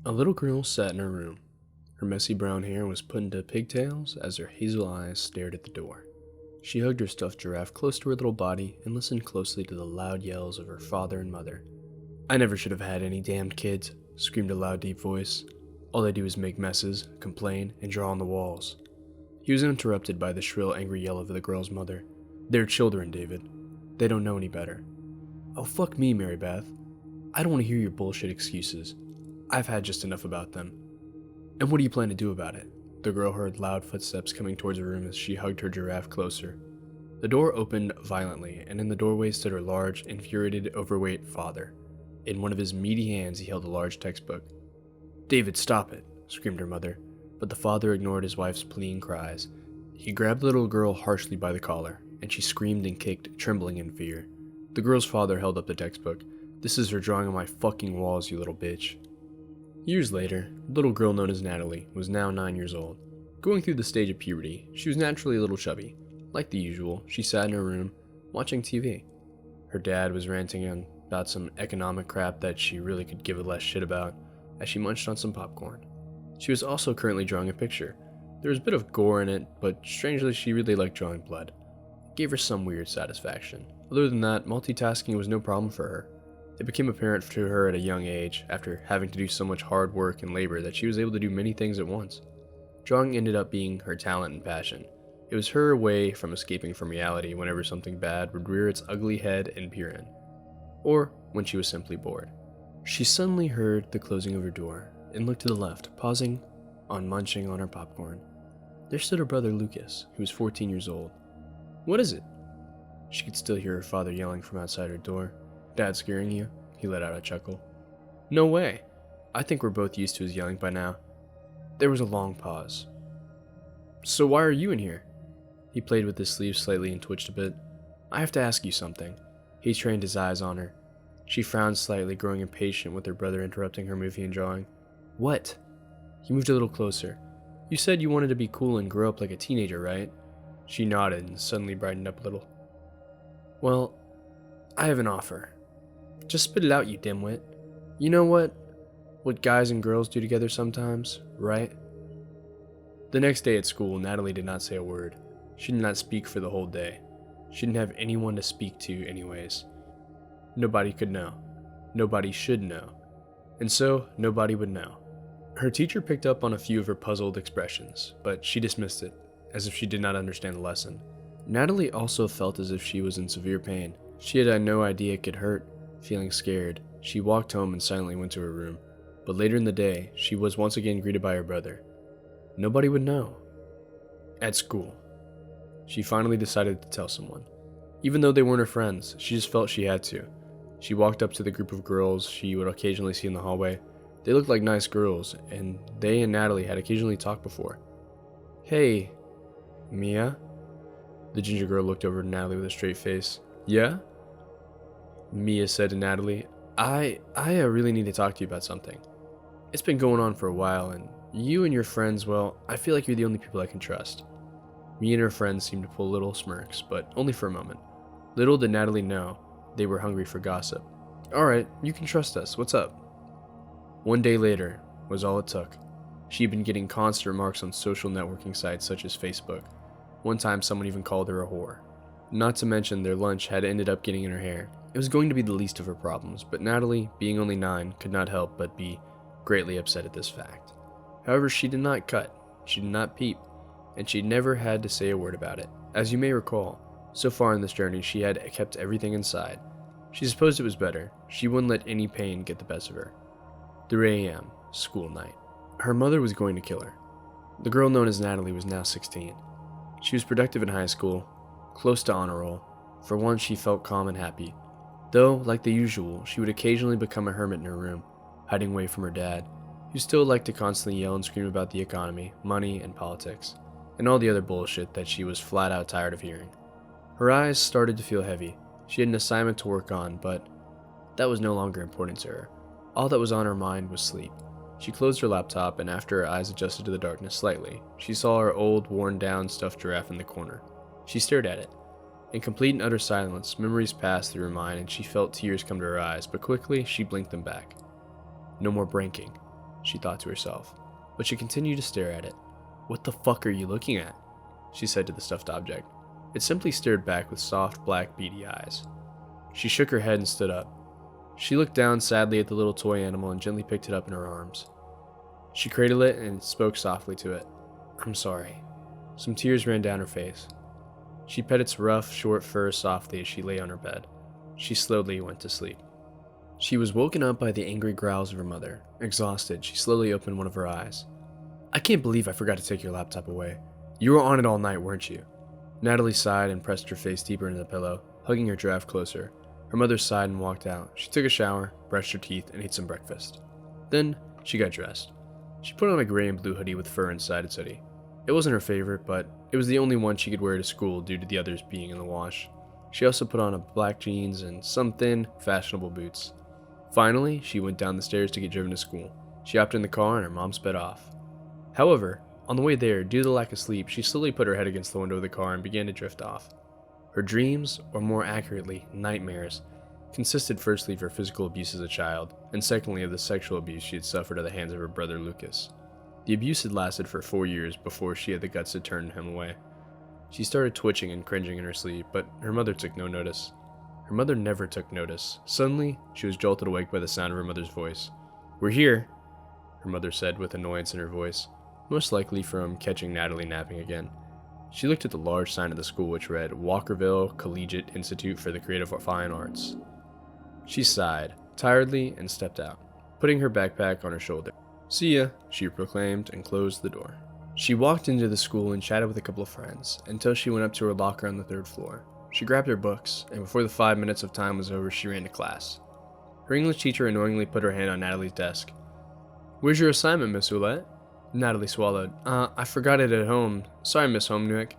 A little girl sat in her room. Her messy brown hair was put into pigtails as her hazel eyes stared at the door. She hugged her stuffed giraffe close to her little body and listened closely to the loud yells of her father and mother. "I never should have had any damned kids," screamed a loud, deep voice. "All they do is make messes, complain, and draw on the walls." He was interrupted by the shrill, angry yell of the girl's mother. "They're children, David. They don't know any better." "Oh, fuck me, Mary Beth. I don't want to hear your bullshit excuses. I've had just enough about them." "And what do you plan to do about it?" The girl heard loud footsteps coming towards her room as she hugged her giraffe closer. The door opened violently, and in the doorway stood her large, infuriated, overweight father. In one of his meaty hands he held a large textbook. "David, stop it," screamed her mother, but the father ignored his wife's pleading cries. He grabbed the little girl harshly by the collar, and she screamed and kicked, trembling in fear. The girl's father held up the textbook. "This is her drawing on my fucking walls, you little bitch." Years later, the little girl known as Natalie was now 9 years old. Going through the stage of puberty, she was naturally a little chubby. Like the usual, she sat in her room, watching TV. Her dad was ranting on about some economic crap that she really could give a less shit about, as she munched on some popcorn. She was also currently drawing a picture. There was a bit of gore in it, but strangely she really liked drawing blood. It gave her some weird satisfaction. Other than that, multitasking was no problem for her. It became apparent to her at a young age, after having to do so much hard work and labor, that she was able to do many things at once. Drawing ended up being her talent and passion. It was her way from escaping from reality whenever something bad would rear its ugly head and peer in, or when she was simply bored. She suddenly heard the closing of her door and looked to the left, pausing on munching on her popcorn. There stood her brother Lucas, who was 14 years old. "What is it?" She could still hear her father yelling from outside her door. "Dad scaring you?" He let out a chuckle. "No way. I think we're both used to his yelling by now." There was a long pause. "So why are you in here?" He played with his sleeve slightly and twitched a bit. "I have to ask you something." He trained his eyes on her. She frowned slightly, growing impatient with her brother interrupting her movie and drawing. "What?" He moved a little closer. "You said you wanted to be cool and grow up like a teenager, right?" She nodded and suddenly brightened up a little. "Well, I have an offer." "Just spit it out, you dimwit. You know what guys and girls do together sometimes, right?" The next day at school, Natalie did not say a word. She did not speak for the whole day. She didn't have anyone to speak to anyways. Nobody could know. Nobody should know. And so, nobody would know. Her teacher picked up on a few of her puzzled expressions, but she dismissed it, as if she did not understand the lesson. Natalie also felt as if she was in severe pain. She had had no idea it could hurt. Feeling scared, she walked home and silently went to her room. But later in the day, she was once again greeted by her brother. Nobody would know. At school. She finally decided to tell someone. Even though they weren't her friends, she just felt she had to. She walked up to the group of girls she would occasionally see in the hallway. They looked like nice girls, and they and Natalie had occasionally talked before. "Hey, Mia?" The ginger girl looked over to Natalie with a straight face. "Yeah?" Mia said to Natalie, I really need to talk to you about something. It's been going on for a while, and you and your friends, well, I feel like you're the only people I can trust." Mia and her friends seemed to pull little smirks, but only for a moment. Little did Natalie know, they were hungry for gossip. "Alright, you can trust us. What's up?" One day later was all it took. She had been getting constant remarks on social networking sites such as Facebook. One time someone even called her a whore. Not to mention their lunch had ended up getting in her hair. It was going to be the least of her problems, but Natalie, being only 9, could not help but be greatly upset at this fact. However, she did not cut, she did not peep, and she never had to say a word about it. As you may recall, so far in this journey she had kept everything inside. She supposed it was better. She wouldn't let any pain get the best of her. 3 a.m., school night. Her mother was going to kill her. The girl known as Natalie was now 16. She was productive in high school, close to honor roll. For once she felt calm and happy. Though, like the usual, she would occasionally become a hermit in her room, hiding away from her dad, who still liked to constantly yell and scream about the economy, money, and politics, and all the other bullshit that she was flat out tired of hearing. Her eyes started to feel heavy. She had an assignment to work on, but that was no longer important to her. All that was on her mind was sleep. She closed her laptop, and after her eyes adjusted to the darkness slightly, she saw her old, worn-down stuffed giraffe in the corner. She stared at it. In complete and utter silence, memories passed through her mind and she felt tears come to her eyes, but quickly she blinked them back. No more blinking. she thought to herself, but she continued to stare at it. "What the fuck are you looking at?" she said to the stuffed object. It simply stared back with soft, black, beady eyes. She shook her head and stood up. She looked down sadly at the little toy animal and gently picked it up in her arms. She cradled it and spoke softly to it. "I'm sorry." Some tears ran down her face. She pet its rough, short fur softly as she lay on her bed. She slowly went to sleep. She was woken up by the angry growls of her mother. Exhausted, she slowly opened one of her eyes. "I can't believe I forgot to take your laptop away. You were on it all night, weren't you?" Natalie sighed and pressed her face deeper into the pillow, hugging her giraffe closer. Her mother sighed and walked out. She took a shower, brushed her teeth, and ate some breakfast. Then, she got dressed. She put on a gray and blue hoodie with fur inside its hoodie. It wasn't her favorite, but it was the only one she could wear to school due to the others being in the wash. She also put on a black jeans and some thin, fashionable boots. Finally, she went down the stairs to get driven to school. She hopped in the car and her mom sped off. However, on the way there, due to the lack of sleep, she slowly put her head against the window of the car and began to drift off. Her dreams, or more accurately, nightmares, consisted firstly of her physical abuse as a child, and secondly of the sexual abuse she had suffered at the hands of her brother Lucas. The abuse had lasted for 4 years before she had the guts to turn him away. She started twitching and cringing in her sleep, but her mother took no notice. Her mother never took notice. Suddenly, she was jolted awake by the sound of her mother's voice. "We're here," her mother said with annoyance in her voice, most likely from catching Natalie napping again. She looked at the large sign of the school which read, Walkerville Collegiate Institute for the Creative Fine Arts. She sighed, tiredly, and stepped out, putting her backpack on her shoulder. "See ya," she proclaimed, and closed the door. She walked into the school and chatted with a couple of friends, until she went up to her locker on the 3rd floor. She grabbed her books, and before the 5 minutes of time was over, she ran to class. Her English teacher annoyingly put her hand on Natalie's desk. "Where's your assignment, Miss Ouellette?" Natalie swallowed. I forgot it at home. Sorry, Miss Homenewick."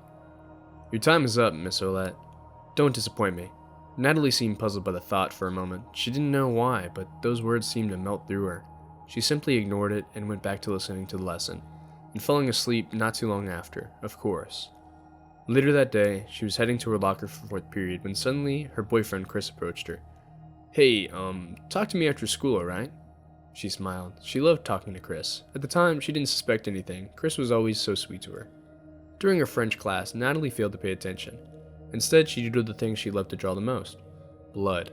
"Your time is up, Miss Ouellette. Don't disappoint me." Natalie seemed puzzled by the thought for a moment. She didn't know why, but those words seemed to melt through her. She simply ignored it and went back to listening to the lesson, and falling asleep not too long after, of course. Later that day, she was heading to her locker for 4th period when suddenly her boyfriend Chris approached her. "Hey, talk to me after school, alright?" She smiled. She loved talking to Chris. At the time, she didn't suspect anything. Chris was always so sweet to her. During her French class, Natalie failed to pay attention. Instead, she doodled the things she loved to draw the most. Blood,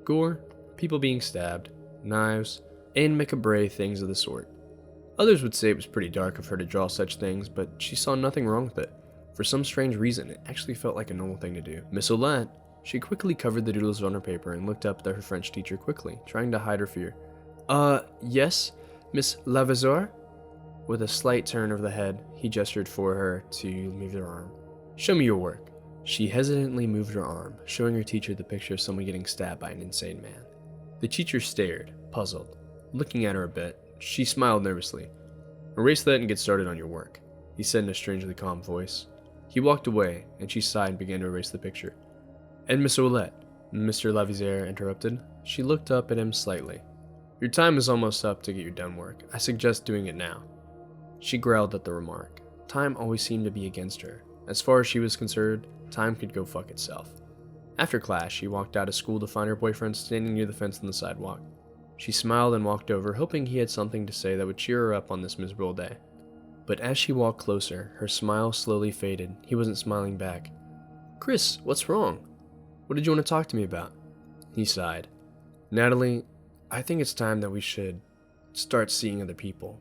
gore, people being stabbed, knives, and macabre things of the sort. Others would say it was pretty dark of her to draw such things, but she saw nothing wrong with it. For some strange reason, it actually felt like a normal thing to do. Miss Ouellette, she quickly covered the doodles on her paper and looked up at her French teacher quickly, trying to hide her fear. Yes, Miss Lavazor?" With a slight turn of the head, he gestured for her to move her arm. "Show me your work." She hesitantly moved her arm, showing her teacher the picture of someone getting stabbed by an insane man. The teacher stared, puzzled. Looking at her a bit, she smiled nervously. "Erase that and get started on your work," he said in a strangely calm voice. He walked away, and she sighed and began to erase the picture. "And Miss Ouellette," Mr. Lavisiere interrupted. She looked up at him slightly. "Your time is almost up to get your done work. I suggest doing it now." She growled at the remark. Time always seemed to be against her. As far as she was concerned, time could go fuck itself. After class, she walked out of school to find her boyfriend standing near the fence on the sidewalk. She smiled and walked over, hoping he had something to say that would cheer her up on this miserable day. But as she walked closer, her smile slowly faded. He wasn't smiling back. "Chris, what's wrong? What did you want to talk to me about?" He sighed. "Natalie, I think it's time that we should start seeing other people."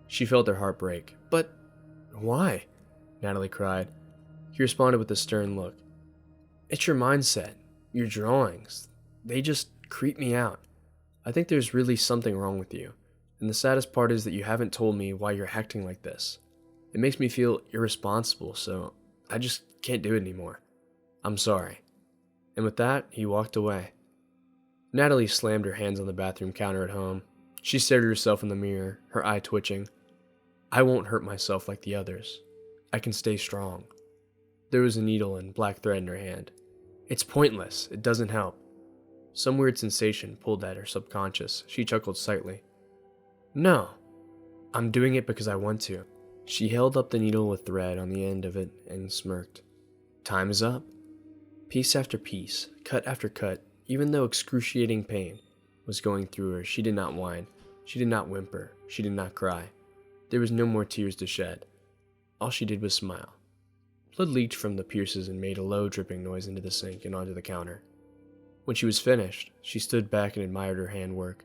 She felt her heart break. "But why?" Natalie cried. He responded with a stern look. "It's your mindset, your drawings. They just creep me out. I think there's really something wrong with you, and the saddest part is that you haven't told me why you're acting like this. It makes me feel irresponsible, so I just can't do it anymore. I'm sorry." And with that, he walked away. Natalie slammed her hands on the bathroom counter at home. She stared at herself in the mirror, her eye twitching. "I won't hurt myself like the others. I can stay strong." There was a needle and black thread in her hand. "It's pointless. It doesn't help." Some weird sensation pulled at her subconscious. She chuckled slightly. "No, I'm doing it because I want to." She held up the needle with thread on the end of it and smirked. "Time is up." Piece after piece, cut after cut, even though excruciating pain was going through her, she did not whine. She did not whimper. She did not cry. There was no more tears to shed. All she did was smile. Blood leaked from the pierces and made a low dripping noise into the sink and onto the counter. When she was finished, she stood back and admired her handwork.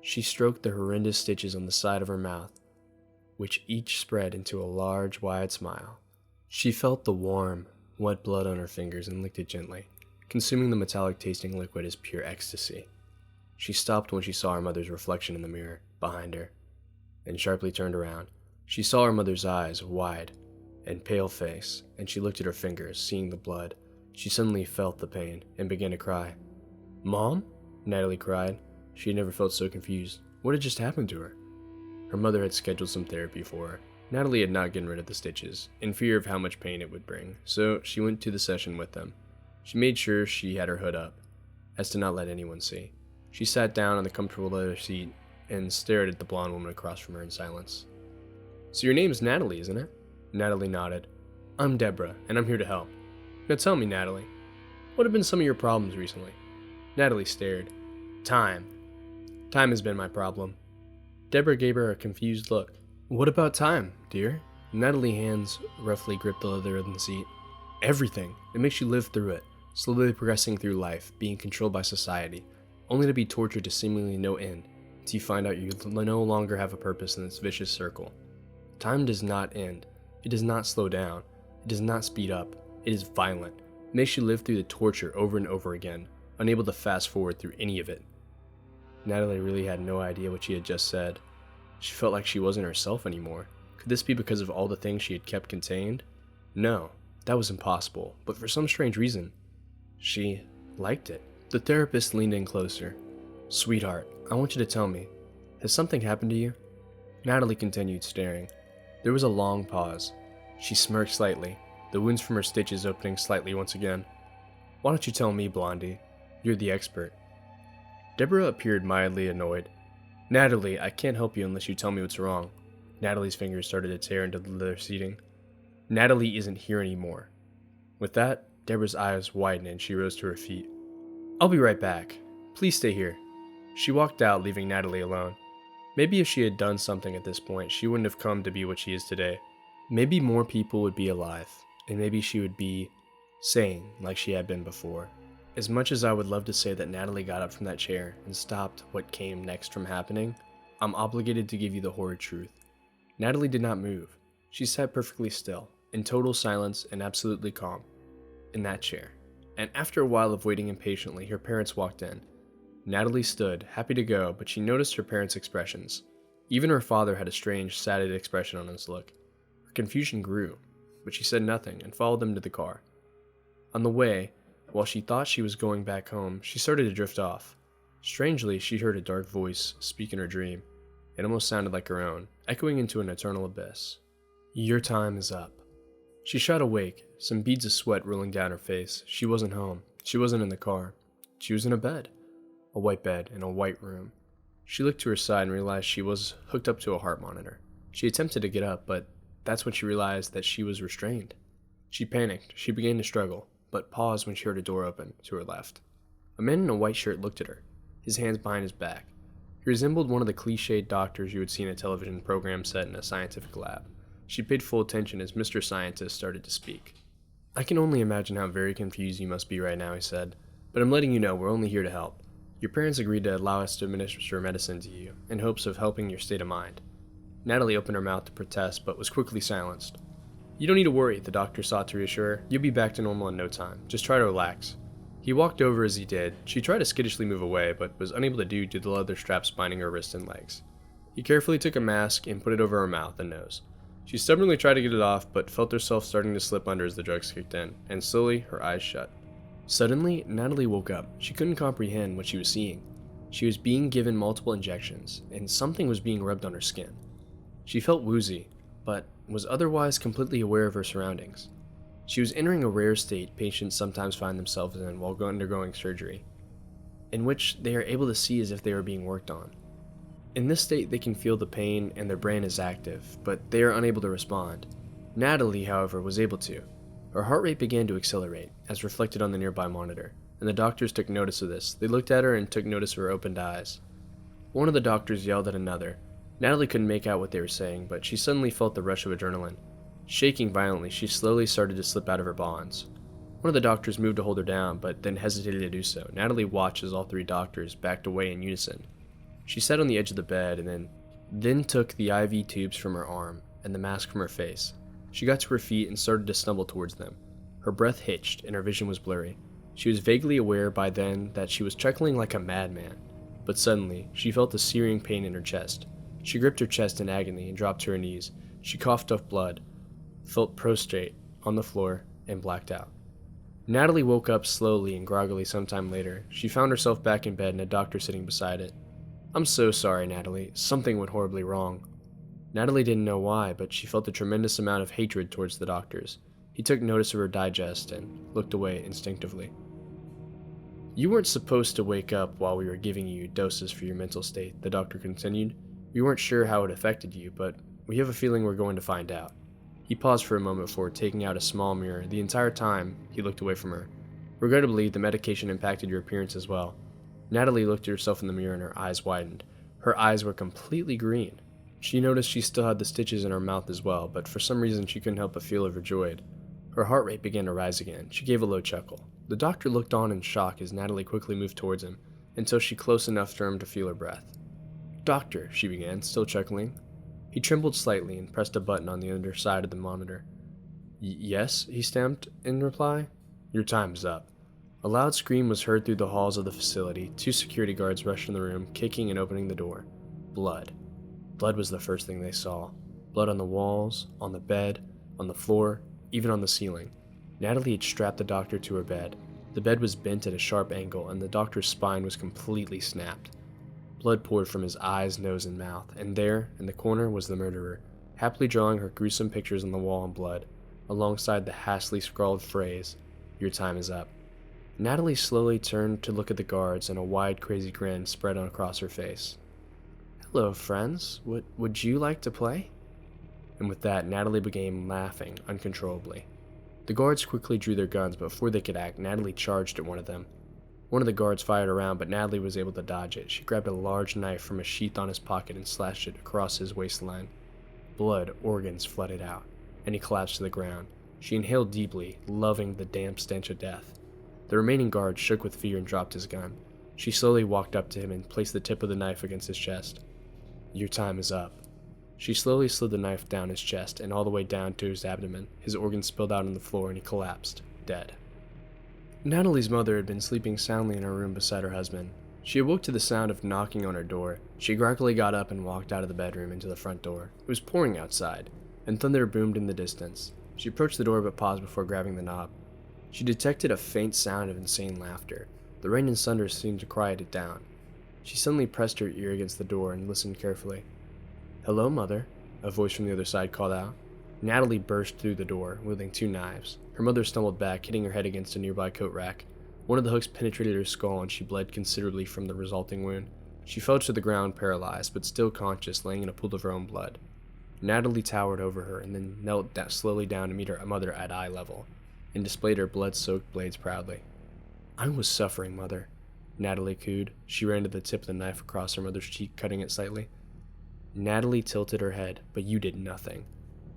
She stroked the horrendous stitches on the side of her mouth, which each spread into a large, wide smile. She felt the warm, wet blood on her fingers and licked it gently, consuming the metallic-tasting liquid as pure ecstasy. She stopped when she saw her mother's reflection in the mirror behind her, and sharply turned around. She saw her mother's eyes, wide and pale face, and she looked at her fingers, seeing the blood. She suddenly felt the pain and began to cry. "Mom?" Natalie cried. She had never felt so confused. What had just happened to her? Her mother had scheduled some therapy for her. Natalie had not gotten rid of the stitches, in fear of how much pain it would bring, so she went to the session with them. She made sure she had her hood up, as to not let anyone see. She sat down on the comfortable leather seat and stared at the blonde woman across from her in silence. "So your name's Natalie, isn't it?" Natalie nodded. "I'm Deborah, and I'm here to help. Now tell me, Natalie, what have been some of your problems recently?" Natalie stared. Time has been my problem." Deborah gave her a confused look. "What about time, dear?" Natalie's hands roughly gripped the leather of the seat. "Everything. It makes you live through it, slowly progressing through life, being controlled by society, only to be tortured to seemingly no end, until you find out you no longer have a purpose in this vicious circle. Time does not end. It does not slow down. It does not speed up. It is violent. It makes you live through the torture over and over again, unable to fast forward through any of it." Natalie really had no idea what she had just said. She felt like she wasn't herself anymore. Could this be because of all the things she had kept contained? No, that was impossible, but for some strange reason, she liked it. The therapist leaned in closer. "Sweetheart, I want you to tell me, has something happened to you?" Natalie continued staring. There was a long pause. She smirked slightly, the wounds from her stitches opening slightly once again. "Why don't you tell me, Blondie? You're the expert." Deborah appeared mildly annoyed. "Natalie, I can't help you unless you tell me what's wrong." Natalie's fingers started to tear into the leather seating. "Natalie isn't here anymore." With that, Deborah's eyes widened and she rose to her feet. "I'll be right back. Please stay here." She walked out, leaving Natalie alone. Maybe if she had done something at this point, she wouldn't have come to be what she is today. Maybe more people would be alive, and maybe she would be sane like she had been before. As much as I would love to say that Natalie got up from that chair and stopped what came next from happening, I'm obligated to give you the horrid truth. Natalie did not move. She sat perfectly still, in total silence and absolutely calm, in that chair. And after a while of waiting impatiently, her parents walked in. Natalie stood, happy to go, but she noticed her parents' expressions. Even her father had a strange, saddened expression on his look. Her confusion grew, but she said nothing and followed them to the car. On the way, while she thought she was going back home, she started to drift off. Strangely, she heard a dark voice speak in her dream. It almost sounded like her own, echoing into an eternal abyss. "Your time is up." She shot awake, some beads of sweat rolling down her face. She wasn't home. She wasn't in the car. She was in a bed. A white bed in a white room. She looked to her side and realized she was hooked up to a heart monitor. She attempted to get up, but that's when she realized that she was restrained. She panicked. She began to struggle, but paused when she heard a door open to her left. A man in a white shirt looked at her, his hands behind his back. He resembled one of the cliched doctors you would see in a television program set in a scientific lab. She paid full attention as Mr. Scientist started to speak. "I can only imagine how very confused you must be right now," he said. "But I'm letting you know we're only here to help. Your parents agreed to allow us to administer medicine to you, in hopes of helping your state of mind." Natalie opened her mouth to protest, but was quickly silenced. "You don't need to worry," the doctor sought to reassure her. "You'll be back to normal in no time. Just try to relax." He walked over as he did. She tried to skittishly move away, but was unable to due to the leather straps binding her wrists and legs. He carefully took a mask and put it over her mouth and nose. She stubbornly tried to get it off, but felt herself starting to slip under as the drugs kicked in, and slowly her eyes shut. Suddenly, Natalie woke up. She couldn't comprehend what she was seeing. She was being given multiple injections, and something was being rubbed on her skin. She felt woozy, but was otherwise completely aware of her surroundings. She was entering a rare state patients sometimes find themselves in while undergoing surgery, in which they are able to see as if they are being worked on. In this state, they can feel the pain and their brain is active, but they are unable to respond. Natalie, however, was able to. Her heart rate began to accelerate, as reflected on the nearby monitor, and the doctors took notice of this. They looked at her and took notice of her opened eyes. One of the doctors yelled at another. Natalie couldn't make out what they were saying, but she suddenly felt the rush of adrenaline. Shaking violently, she slowly started to slip out of her bonds. One of the doctors moved to hold her down, but then hesitated to do so. Natalie watched as all three doctors backed away in unison. She sat on the edge of the bed and then took the IV tubes from her arm and the mask from her face. She got to her feet and started to stumble towards them. Her breath hitched and her vision was blurry. She was vaguely aware by then that she was chuckling like a madman, but suddenly she felt a searing pain in her chest. She gripped her chest in agony and dropped to her knees. She coughed up blood, felt prostrate on the floor, and blacked out. Natalie woke up slowly and groggily sometime later. She found herself back in bed and a doctor sitting beside it. "I'm so sorry, Natalie. Something went horribly wrong." Natalie didn't know why, but she felt a tremendous amount of hatred towards the doctors. He took notice of her digest and looked away instinctively. "You weren't supposed to wake up while we were giving you doses for your mental state," the doctor continued. "We weren't sure how it affected you, but we have a feeling we're going to find out." He paused for a moment before taking out a small mirror. The entire time, he looked away from her. "Regrettably, the medication impacted your appearance as well." Natalie looked at herself in the mirror and her eyes widened. Her eyes were completely green. She noticed she still had the stitches in her mouth as well, but for some reason she couldn't help but feel overjoyed. Her heart rate began to rise again. She gave a low chuckle. The doctor looked on in shock as Natalie quickly moved towards him, until she close enough for him to feel her breath. "Doctor," she began, still chuckling. He trembled slightly and pressed a button on the underside of the monitor. "Yes," he stamped in reply. "Your time is up." A loud scream was heard through the halls of the facility. 2 security guards rushed in the room, kicking and opening the door. Blood. Blood was the first thing they saw. Blood on the walls, on the bed, on the floor, even on the ceiling. Natalie had strapped the doctor to her bed. The bed was bent at a sharp angle, and the doctor's spine was completely snapped. Blood poured from his eyes, nose, and mouth, and there, in the corner, was the murderer, happily drawing her gruesome pictures on the wall in blood, alongside the hastily scrawled phrase, "Your time is up." Natalie slowly turned to look at the guards, and a wide, crazy grin spread across her face. "Hello, friends. Would you like to play?" And with that, Natalie began laughing uncontrollably. The guards quickly drew their guns, but before they could act, Natalie charged at one of them. One of the guards fired around, but Natalie was able to dodge it. She grabbed a large knife from a sheath on his pocket and slashed it across his waistline. Blood, organs flooded out, and he collapsed to the ground. She inhaled deeply, loving the damp stench of death. The remaining guard shook with fear and dropped his gun. She slowly walked up to him and placed the tip of the knife against his chest. "Your time is up." She slowly slid the knife down his chest and all the way down to his abdomen. His organs spilled out on the floor and he collapsed, dead. Natalie's mother had been sleeping soundly in her room beside her husband. She awoke to the sound of knocking on her door. She groggily got up and walked out of the bedroom into the front door. It was pouring outside, and thunder boomed in the distance. She approached the door but paused before grabbing the knob. She detected a faint sound of insane laughter. The rain and thunder seemed to quiet it down. She suddenly pressed her ear against the door and listened carefully. "Hello, Mother," a voice from the other side called out. Natalie burst through the door, wielding 2 knives. Her mother stumbled back, hitting her head against a nearby coat rack. One of the hooks penetrated her skull and she bled considerably from the resulting wound. She fell to the ground paralyzed, but still conscious, laying in a pool of her own blood. Natalie towered over her and then knelt slowly down to meet her mother at eye level, and displayed her blood-soaked blades proudly. "I was suffering, Mother," Natalie cooed. She ran to the tip of the knife across her mother's cheek, cutting it slightly. Natalie tilted her head, but you did nothing.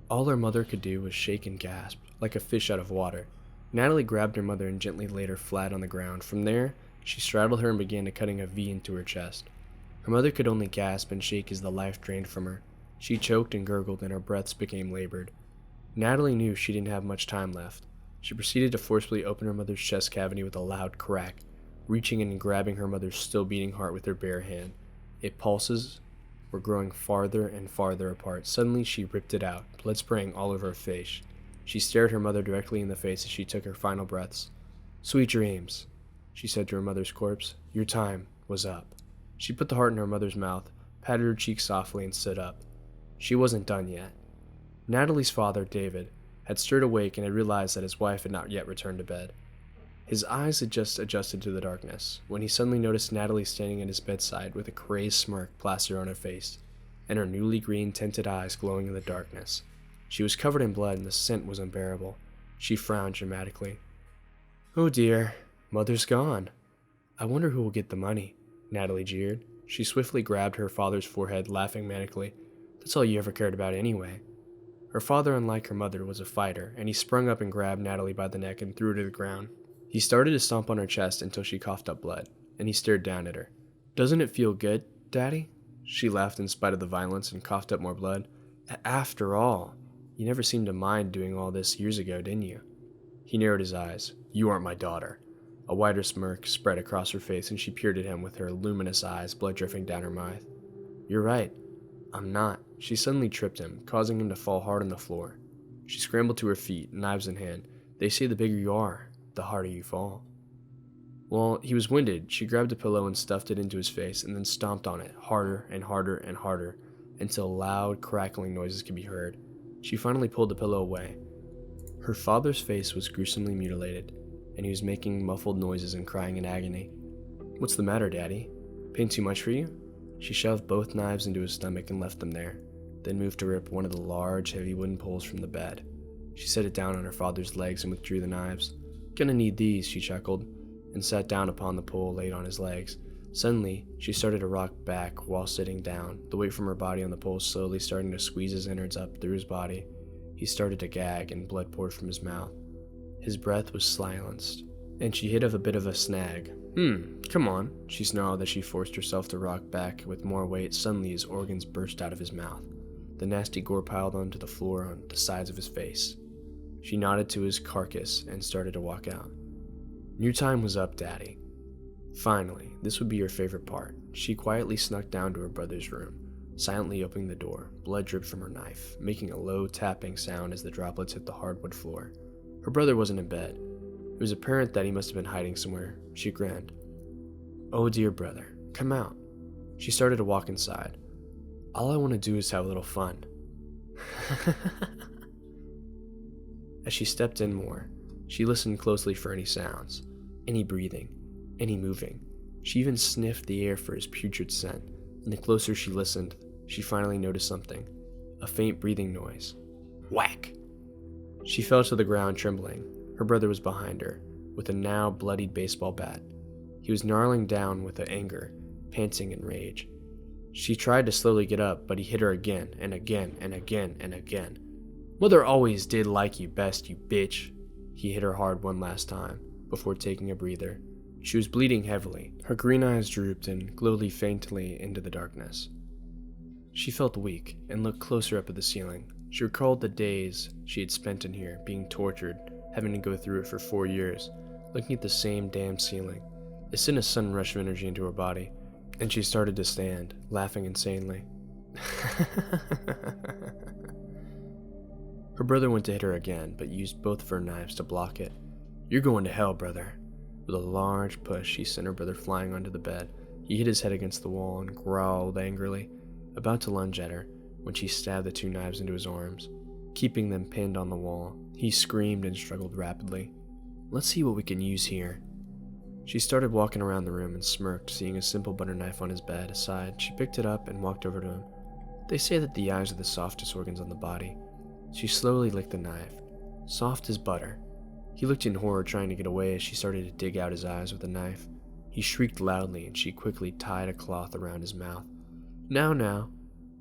All her mother could do was shake and gasp, like a fish out of water. Natalie grabbed her mother and gently laid her flat on the ground. From there, she straddled her and began cutting a V into her chest. Her mother could only gasp and shake as the life drained from her. She choked and gurgled and her breaths became labored. Natalie knew she didn't have much time left. She proceeded to forcefully open her mother's chest cavity with a loud crack, reaching in and grabbing her mother's still beating heart with her bare hand. Its pulses were growing farther and farther apart. Suddenly she ripped it out, blood spraying all over her face. She stared her mother directly in the face as she took her final breaths. "Sweet dreams," she said to her mother's corpse. "Your time was up." She put the heart in her mother's mouth, patted her cheek softly, and stood up. She wasn't done yet. Natalie's father, David, had stirred awake and had realized that his wife had not yet returned to bed. His eyes had just adjusted to the darkness, when he suddenly noticed Natalie standing at his bedside with a crazed smirk plastered on her face, and her newly green-tinted eyes glowing in the darkness. She was covered in blood and the scent was unbearable. She frowned dramatically. "Oh dear, Mother's gone. I wonder who will get the money," Natalie jeered. She swiftly grabbed her father's forehead, laughing manically. That's all you ever cared about anyway. Her father, unlike her mother, was a fighter, and he sprung up and grabbed Natalie by the neck and threw her to the ground. He started to stomp on her chest until she coughed up blood, and he stared down at her. Doesn't it feel good, Daddy? She laughed in spite of the violence and coughed up more blood. After all, you never seemed to mind doing all this years ago, didn't you? He narrowed his eyes. You aren't my daughter. A wider smirk spread across her face, and she peered at him with her luminous eyes, blood dripping down her mouth. You're right. I'm not. She suddenly tripped him, causing him to fall hard on the floor. She scrambled to her feet, knives in hand. They say the bigger you are, the harder you fall. Well, he was winded. She grabbed a pillow and stuffed it into his face, and then stomped on it, harder and harder and harder, until loud, crackling noises could be heard. She finally pulled the pillow away. Her father's face was gruesomely mutilated, and he was making muffled noises and crying in agony. What's the matter, Daddy? Pain too much for you? She shoved both knives into his stomach and left them there, then moved to rip one of the large, heavy wooden poles from the bed. She set it down on her father's legs and withdrew the knives. Gonna need these, she chuckled, and sat down upon the pole laid on his legs. Suddenly, she started to rock back while sitting down, the weight from her body on the pole slowly starting to squeeze his innards up through his body. He started to gag, and blood poured from his mouth. His breath was silenced, and she hit of a bit of a snag. Come on, she snarled as she forced herself to rock back with more weight. Suddenly his organs burst out of his mouth. The nasty gore piled onto the floor on the sides of his face. She nodded to his carcass and started to walk out. Your time was up, Daddy. Finally, this would be your favorite part. She quietly snuck down to her brother's room, silently opening the door. Blood dripped from her knife, making a low tapping sound as the droplets hit the hardwood floor. Her brother wasn't in bed. It was apparent that he must have been hiding somewhere. She grinned. Oh dear brother, come out. She started to walk inside. All I want to do is have a little fun. As she stepped in more, she listened closely for any sounds, any breathing, any moving. She even sniffed the air for his putrid scent, and the closer she listened, she finally noticed something. A faint breathing noise. Whack! She fell to the ground trembling. Her brother was behind her, with a now bloodied baseball bat. He was gnarling down with anger, panting in rage. She tried to slowly get up, but he hit her again and again and again and again. Mother always did like you best, you bitch. He hit her hard one last time, before taking a breather. She was bleeding heavily. Her green eyes drooped and glowed faintly into the darkness. She felt weak and looked closer up at the ceiling. She recalled the days she had spent in here, being tortured, having to go through it for 4 years, looking at the same damn ceiling. It sent a sudden rush of energy into her body, and she started to stand, laughing insanely. Her brother went to hit her again, but used both of her knives to block it. You're going to hell, brother. With a large push, she sent her brother flying onto the bed. He hit his head against the wall and growled angrily, about to lunge at her, when she stabbed the 2 knives into his arms, keeping them pinned on the wall. He screamed and struggled rapidly. Let's see what we can use here. She started walking around the room and smirked, seeing a simple butter knife on his bed. Aside, she picked it up and walked over to him. They say that the eyes are the softest organs on the body. She slowly licked the knife, soft as butter. He looked in horror, trying to get away as she started to dig out his eyes with the knife. He shrieked loudly, and she quickly tied a cloth around his mouth. Now,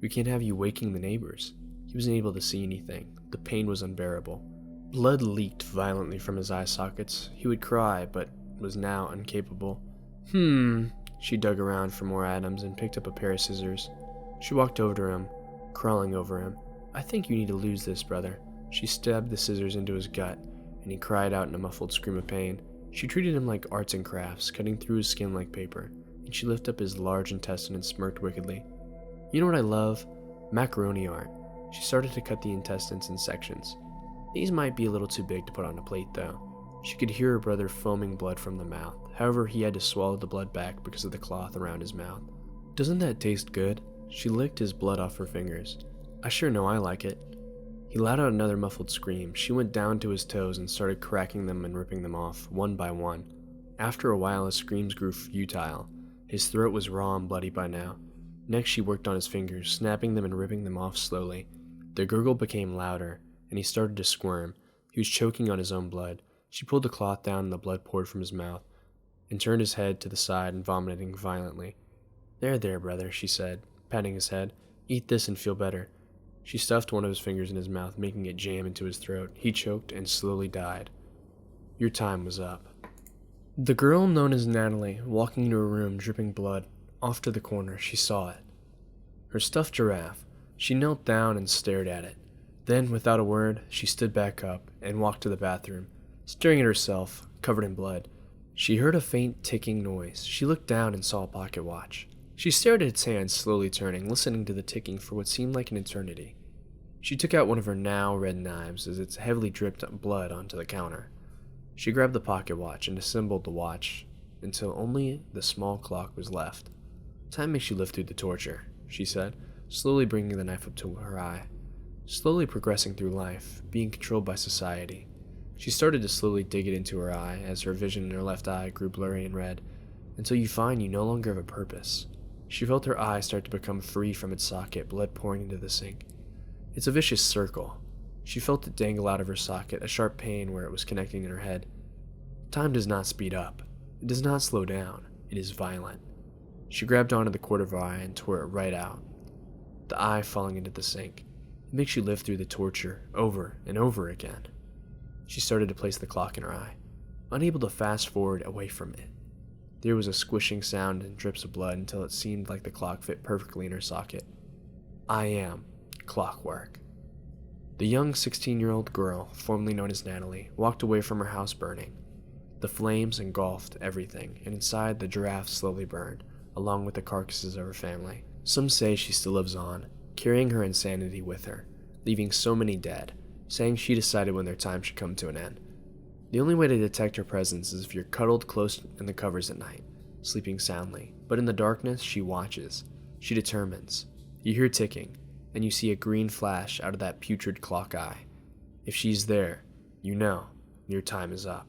we can't have you waking the neighbors. He wasn't able to see anything. The pain was unbearable. Blood leaked violently from his eye sockets. He would cry, but was now incapable. She dug around for more items and picked up a pair of scissors. She walked over to him, crawling over him. I think you need to lose this, brother. She stabbed the scissors into his gut, and he cried out in a muffled scream of pain. She treated him like arts and crafts, cutting through his skin like paper, and she lifted up his large intestine and smirked wickedly. You know what I love? Macaroni art. She started to cut the intestines in sections. These might be a little too big to put on a plate, though. She could hear her brother foaming blood from the mouth. However, he had to swallow the blood back because of the cloth around his mouth. Doesn't that taste good? She licked his blood off her fingers. I sure know I like it. He let out another muffled scream. She went down to his toes and started cracking them and ripping them off, one by one. After a while, his screams grew futile. His throat was raw and bloody by now. Next, she worked on his fingers, snapping them and ripping them off slowly. The gurgle became louder, and he started to squirm. He was choking on his own blood. She pulled the cloth down and the blood poured from his mouth, and turned his head to the side and vomiting violently. There, brother, she said, patting his head. Eat this and feel better. She stuffed one of his fingers in his mouth, making it jam into his throat. He choked and slowly died. Your time was up. The girl known as Natalie, walking into a room dripping blood. Off to the corner, she saw it. Her stuffed giraffe. She knelt down and stared at it. Then, without a word, she stood back up and walked to the bathroom, staring at herself, covered in blood. She heard a faint ticking noise. She looked down and saw a pocket watch. She stared at its hands slowly turning, listening to the ticking for what seemed like an eternity. She took out one of her now red knives as it heavily dripped blood onto the counter. She grabbed the pocket watch and assembled the watch until only the small clock was left. Time makes you live through the torture, she said, slowly bringing the knife up to her eye. Slowly progressing through life, being controlled by society. She started to slowly dig it into her eye as her vision in her left eye grew blurry and red, until you find you no longer have a purpose. She felt her eye start to become free from its socket, blood pouring into the sink. It's a vicious circle. She felt it dangle out of her socket, a sharp pain where it was connecting in her head. Time does not speed up. It does not slow down. It is violent. She grabbed onto the cord of her eye and tore it right out. The eye falling into the sink. It makes you live through the torture over and over again. She started to place the clock in her eye, unable to fast forward away from it. There was a squishing sound and drips of blood until it seemed like the clock fit perfectly in her socket. I am Clockwork. The young 16-year-old girl, formerly known as Natalie, walked away from her house burning. The flames engulfed everything, and inside the giraffe slowly burned, along with the carcasses of her family. Some say she still lives on, carrying her insanity with her, leaving so many dead, saying she decided when their time should come to an end. The only way to detect her presence is if you're cuddled close in the covers at night, sleeping soundly. But in the darkness, she watches. She determines. You hear ticking, and you see a green flash out of that putrid clock eye. If she's there, you know your time is up.